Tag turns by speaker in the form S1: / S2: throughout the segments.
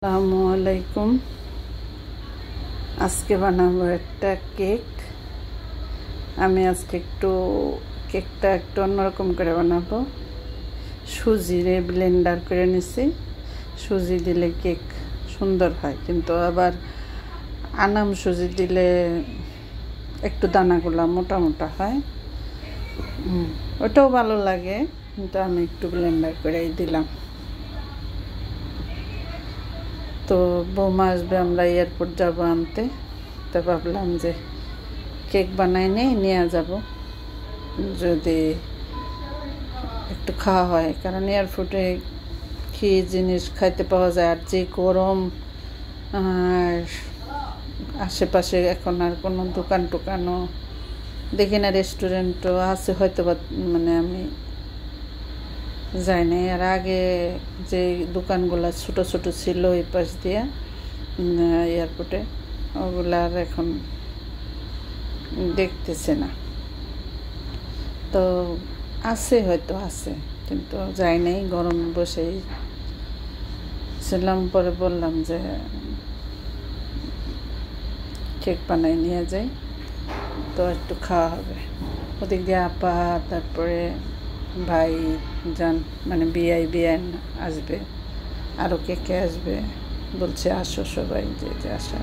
S1: আসসালামু আলাইকুম। আজকে বানাবো একটা কেক। আমি আজকে কেকটা একটু অন্যরকম করে বানাবো। সুজিরে ব্লেন্ডার করে নিছি। সুজি দিলে কেক সুন্দর হয়, কিন্তু আবার আনাম সুজি দিলে একটু দানাগুলা মোটা মোটা হয়। ওটাও ভালো লাগে, কিন্তু আমি একটু ব্লেন্ডার করেই দিলাম। তো বৌমা আসবে, আমরা এয়ারপোর্ট যাব আনতে। তো ভাবলাম যে কেক বানাই নিয়ে যাব, যদি একটু খাওয়া হয়, কারণ এয়ারপোর্টে কি জিনিস খাইতে পাওয়া যায়। আর যে গরম, আর আশেপাশে এখন আর কোনো দোকান টোকানও দেখি না, রেস্টুরেন্টও আছে হয়তো বা, মানে আমি যাই নাই। আর আগে যে দোকানগুলো ছোট ছোট ছিল এই পাশ দিয়ে এয়ারপোর্টে, ওগুলো আর এখন দেখতেছে না। তো আছে, হয়তো আছে, কিন্তু যাই নাই, গরম বসেই ছিলাম। পরে বললাম যে কেক বানাই নিয়ে যাই, তো একটু খাওয়া হবে। ওদিক দিয়ে আপা, তারপরে ভাই যান, মানে বিআইন আসবে, আরও কে আসবে বলছে, আসো সবাই যে আসা।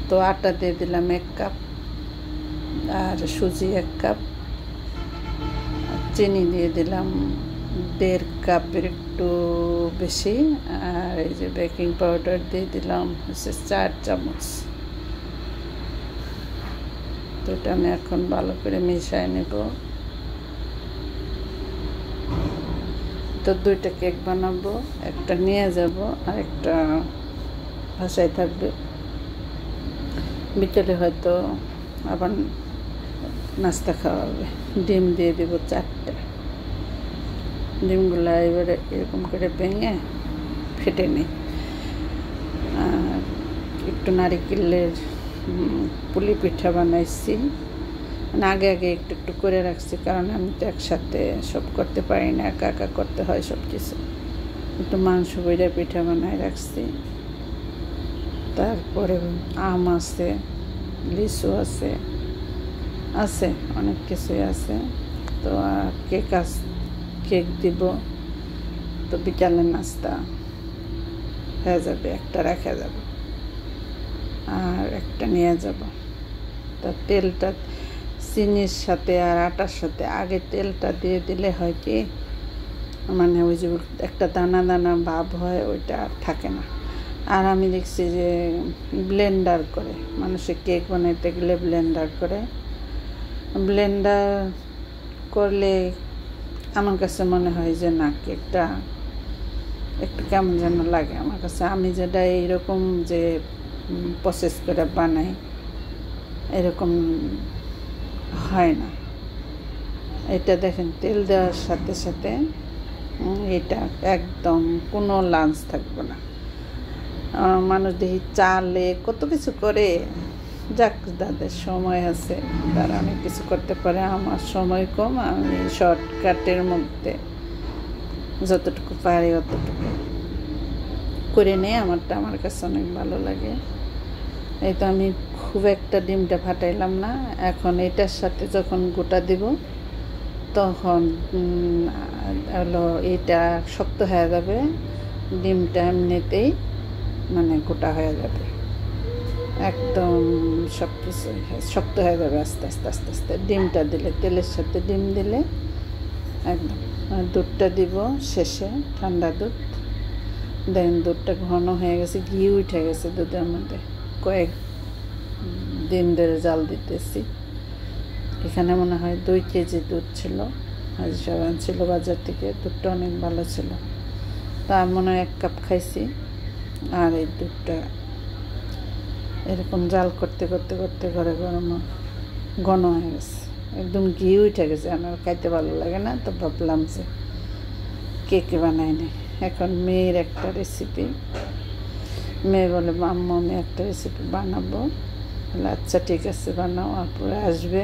S1: তো আটা দিয়ে দিলাম 1 কাপ, আর সুজি 1 কাপ, চিনি দিয়ে দিলাম 1.5 কাপের একটু বেশি, আর এই যে বেকিং পাউডার দিয়ে দিলাম হচ্ছে 4 চামচ। তো এটা আমি এখন ভালো করে মিশিয়ে নেব। তো 2টা কেক বানাবো, একটা নিয়ে যাব আর একটা বাসায় থাকবে। বিকেলে হয়তো আবার নাস্তা খাওয়া হবে। ডিম দিয়ে দেবো 4টা। ডিমগুলো এবারে এরকম করে ভেঙে ফেটে নিই। আর একটু নারিকেলের পুলি পিঠা বানাইছি, মানে আগে একটু করে রাখছি, কারণ আমি তো একসাথে সব করতে পারি না, একা করতে হয় সব কিছু। একটু মাংস বইরা পিঠা বানায় রাখছি। তারপরে আম আছে, লিচু আছে, অনেক কিছুই আছে। তো কেক দিব, তো বিকালের নাস্তা হয়ে যাবে, একটা রাখা যাবে আর একটা নিয়ে যাব। তা তেলটা চিনির সাথে আর আটার সাথে আগে তেলটা দিয়ে দিলে হয় কি, মানে ওই যে একটা দানা দানা ভাব হয়, ওইটা আর থাকে না। আর আমি দেখছি যে ব্লেন্ডার করে, মানুষে কেক বানাইতে গেলে ব্লেন্ডার করলে আমার কাছে মনে হয় যে না, কেকটা একটু কেমন যেন লাগে আমার কাছে। আমি যেটা এইরকম যে প্রসেস করে বানাই, এরকম হয় না। এটা দেখেন, তেল দেওয়ার সাথে সাথে এটা একদম কোনো লাঞ্চ থাকবে না। মানুষ দেখি চালে কত কিছু করে, যাক, যাদের সময় আছে তারা অনেক কিছু করতে পারে। আমার সময় কম, আমি শর্টকাটের মধ্যে যতটুকু পারি অতটুকু করে নেই। আমার কাছে অনেক ভালো লাগে। এই তো আমি খুব একটা ডিমটা ফাটাইলাম না। এখন এটার সাথে যখন গোটা দিব, তখন হলো এটা শক্ত হয়ে যাবে, ডিমটা এমনিতেই মানে গোটা হয়ে যাবে, একদম সব কিছু শক্ত হয়ে যাবে আস্তে আস্তে। ডিমটা দিলে, তেলের সাথে ডিম দিলে একদম। দুধটা দিব শেষে, ঠান্ডা দুধ। দেন দুধটা ঘন হয়ে গেছে, ঘি উঠে গেছে দুধের মধ্যে। কয়েক দিন ধরে জাল দিতেছি। এখানে মনে হয় 2 কেজি দুধ ছিল, আজ সব আনছিল বাজার থেকে। দুধটা অনেক ভালো ছিল। তা মনে হয় 1 কাপ খাইছি। আর এই দুধটা এরকম জাল করতে ঘরে ঘন হয়ে গেছে, একদম ঘি উঠে গেছে। আমার খাইতে ভালো লাগে না, তো ভাবলাম যে কেকে বানাই নি। এখন মেয়ের একটা রেসিপি, মেয়ে বলে, আম্মু আমি একটা রেসিপি বানাবো। বলে আচ্ছা ঠিক আছে বানাও, আপুরা আসবে।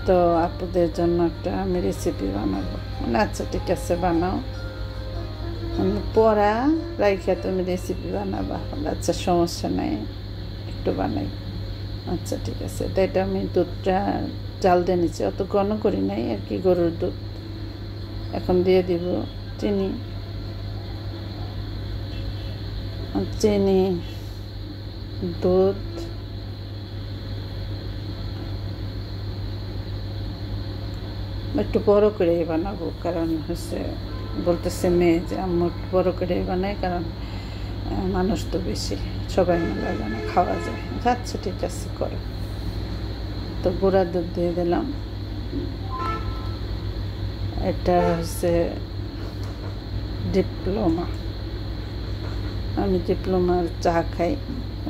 S1: তো আপুদের জন্য একটা আমি রেসিপি বানাবো। মানে আচ্ছা ঠিক আছে বানাও। পড়া রাইখা তুমি রেসিপি বানাবা। আচ্ছা সমস্যা নাই, একটু বানাই। আচ্ছা ঠিক আছে। তো এটা আমি দুধটা জাল দিয়ে নিচ্ছি, অত ঘন করি নাই আর কি, গরুর দুধ। এখন দিয়ে দিব চিনি, দুধ, একটু বড় করে বানাবো, কারণ হচ্ছে বলতেছে মেয়ে যে আম্মু একটু বড় করে বানাই, কারণ মানুষ তো বেশি, সবাই মিলে যেন খাওয়া যায়। আচ্ছা ঠিক আছে করো। তো গুঁড়া দুধ দিয়ে দিলাম। এটা হচ্ছে ডিপ্লোমা, আমি ডিপ্লোমার চা খাই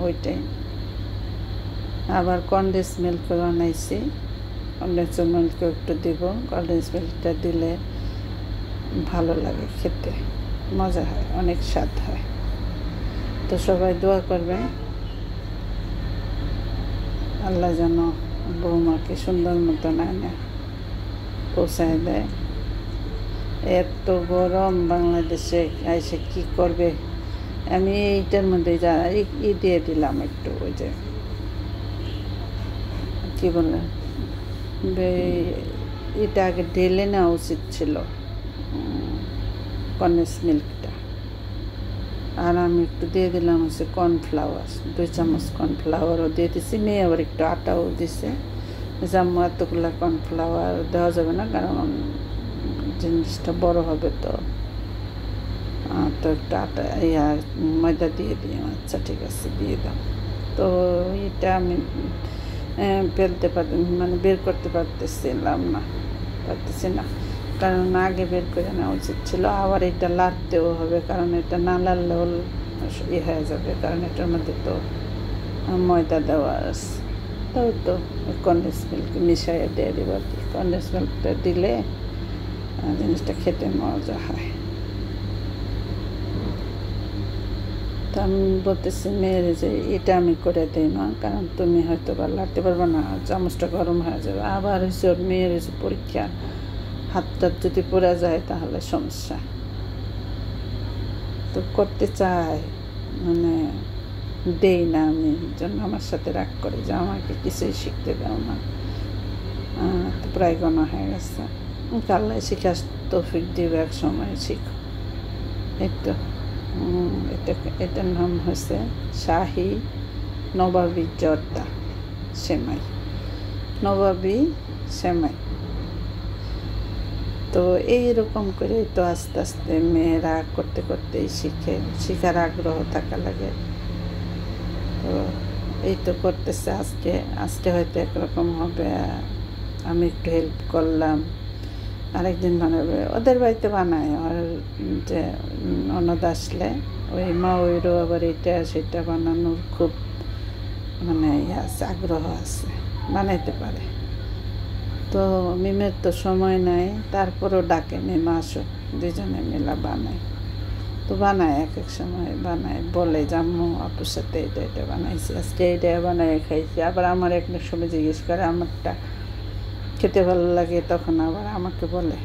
S1: ওইটাই। আবার কনডেন্স মিল্ক বানাইছি, কনডেন্স মিল্কও একটু দিব। কনডেন্স মিল্কটা দিলে ভালো লাগে খেতে, মজা হয়, অনেক স্বাদ হয়। তো সবাই দোয়া করবেন আল্লাহ যেন বৌমাকে সুন্দর মতন আনে পৌঁছায় দেয়। এত গরম বাংলাদেশে এসে কি করবে। আমি এইটার মধ্যে যা দিয়ে দিলাম একটু, ওই যে কী বলে, এটা আগে ঢেলে নেওয়া উচিত ছিল কনডেন্স মিল্কটা। আর আমি একটু দিয়ে দিলাম হচ্ছে কর্নফ্লাওয়ার, 2 চামচ কর্নফ্লাওয়ারও দিয়ে দিছি। মেয়ে আবার একটু আটাও দিছে। জাম্মু এতগুলো কর্নফ্লাওয়ার দেওয়া যাবে না, কারণ জিনিসটা বড় হবে। তো একটু আটা ময়দা দিয়ে দিই। আচ্ছা ঠিক আছে দিয়ে দাও। তো এটা আমি ফেলতে মানে বের করতে পারতেছি না, কারণ আগে বের করে নেওয়া উচিত ছিল। আবার এটা লাড়তেও হবে, কারণ এটা না লাড়লেও হয়ে যাবে, কারণ এটার মধ্যে তো ময়দা দেওয়া আছে। তো কনডেন্স মিল্ক মিশাইয়ে দিয়ে দেবো আর কি। কনডেন্স মিল্কটা দিলে জিনিসটা খেতে মজা হয়। তো আমি বলতেছি মেয়ের যে এটা আমি করে দিই না, কারণ তুমি হয়তো বা লাড়তে পারবে না, চামচটা গরম হয়ে যাবে। আবার হচ্ছে ওর মেয়ের হচ্ছে পরীক্ষা, হাতটা যদি পড়ে যায় তাহলে সমস্যা। তো করতে চাই, মানে দেই না আমি, জন্য আমার সাথে রাগ করে যে আমাকে কিছুই শিখতে দাও না। তো প্রায় গোনা হয়ে গেছে। আল্লাহ শিখার তৌফিক দিবে, এক সময় শিখো। এই তো এটার নাম হচ্ছে শাহি নবাবী জর্দা সেমাই, নবাবী সেমাই। তো এইরকম করে তো আস্তে আস্তে মেয়েরা করতে করতেই শিখার আগ্রহ থাকা লাগে। তো এই তো করতেছে। আজকে হয়তো একরকম হবে, আমি একটু হেল্প করলাম। আরেকদিন বানাবে, ওদের বাড়িতে বানায়। আর যে ননদ আসলে ওই মা ওইরও আবার এটা সেটা বানানোর খুব মানে আগ্রহ আছে, বানাইতে পারে। তো মিমের তো সময় নাই, তারপরেও ডাকে মিমা আসো, দুজনে মিলা বানাই। তো বানায়, এক সময় বানায়, বলে যে আম্মু আপুর সাথে এটা বানাইছি, আজকে এটা বানায় খাইছি। আবার আমার এক সময় জিজ্ঞেস করে, আমারটা খেতে ভালো লাগে, তখন আবার আমাকে বলে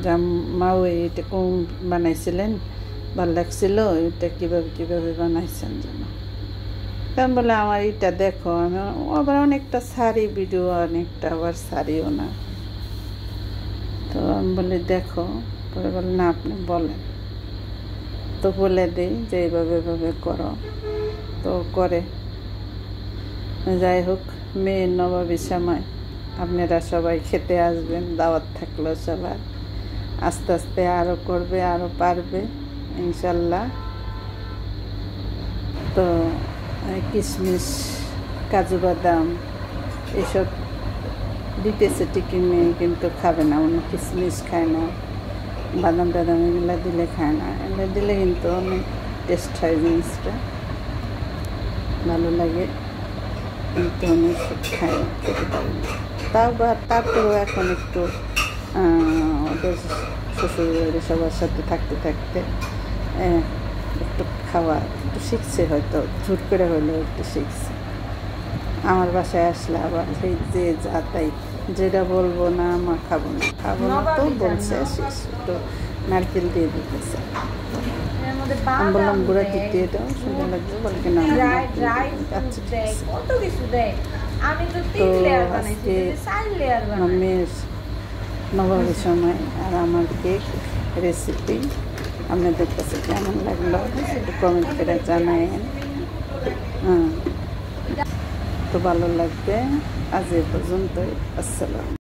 S1: যে মা ওই এটা কোন বানাইছিলেন, ভালো লাগছিল, এটা কীভাবে বানাইছেন যেন। তখন বলে আমার এটা দেখো। আমি আবার অনেকটা সারি ভিডিও, অনেকটা আবার সারিও না। তো আমি বলি দেখো, পরে বলে না আপনি বলেন। তো বলে দিই যে এইভাবে করো, তো করে। যাই হোক, মেয়ের নবাবী সেমাই, আপনারা সবাই খেতে আসবেন, দাওয়াত থাকলো সবার। আস্তে আস্তে আরও করবে, আরও পারবে ইনশাল্লাহ। তো কিশমিশ, কাজু বাদাম এসব দিতেছে ঠিকই, মেয়ে কিন্তু খাবে না, অন্য কিশমিশ খায় না, বাদাম টাদাম এগুলো দিলে খায় না। এগুলো দিলে কিন্তু অনেক টেস্ট হয়, জিনিসটা ভালো লাগে, কিন্তু আমি খাই না, খেতে পারি না। তারপরেও এখন একটু ওদের শ্বশুর সবার সাথে থাকতে একটু খাওয়া একটু শিখছে, হয়তো ঝুট করে হলেও একটু শিখছে। আমার বাসায় আসলে আবার সেই যে যা তাই, যেটা বলবো না আমার খাবো না তো বলছে, শেষ একটু নারকেল দিয়ে দিতেছে। আমি বললাম গুঁড়া দুধ দিয়ে দাও, সুন্দর লাগবে, বলে কি না
S2: কত কিছু দেয়। আমি তো
S1: তো
S2: 3 লেয়ার বানাইছি,
S1: আজকে
S2: 4 লেয়ার বানাই।
S1: মাম্মির নববর্ষের সময় আর আমার কেক রেসিপি আপনাদের কাছে কেমন লাগলো একটু কমেন্ট করে জানায়েন। তো ভালো লাগবে। আজ এ পর্যন্তই। আসসালাম।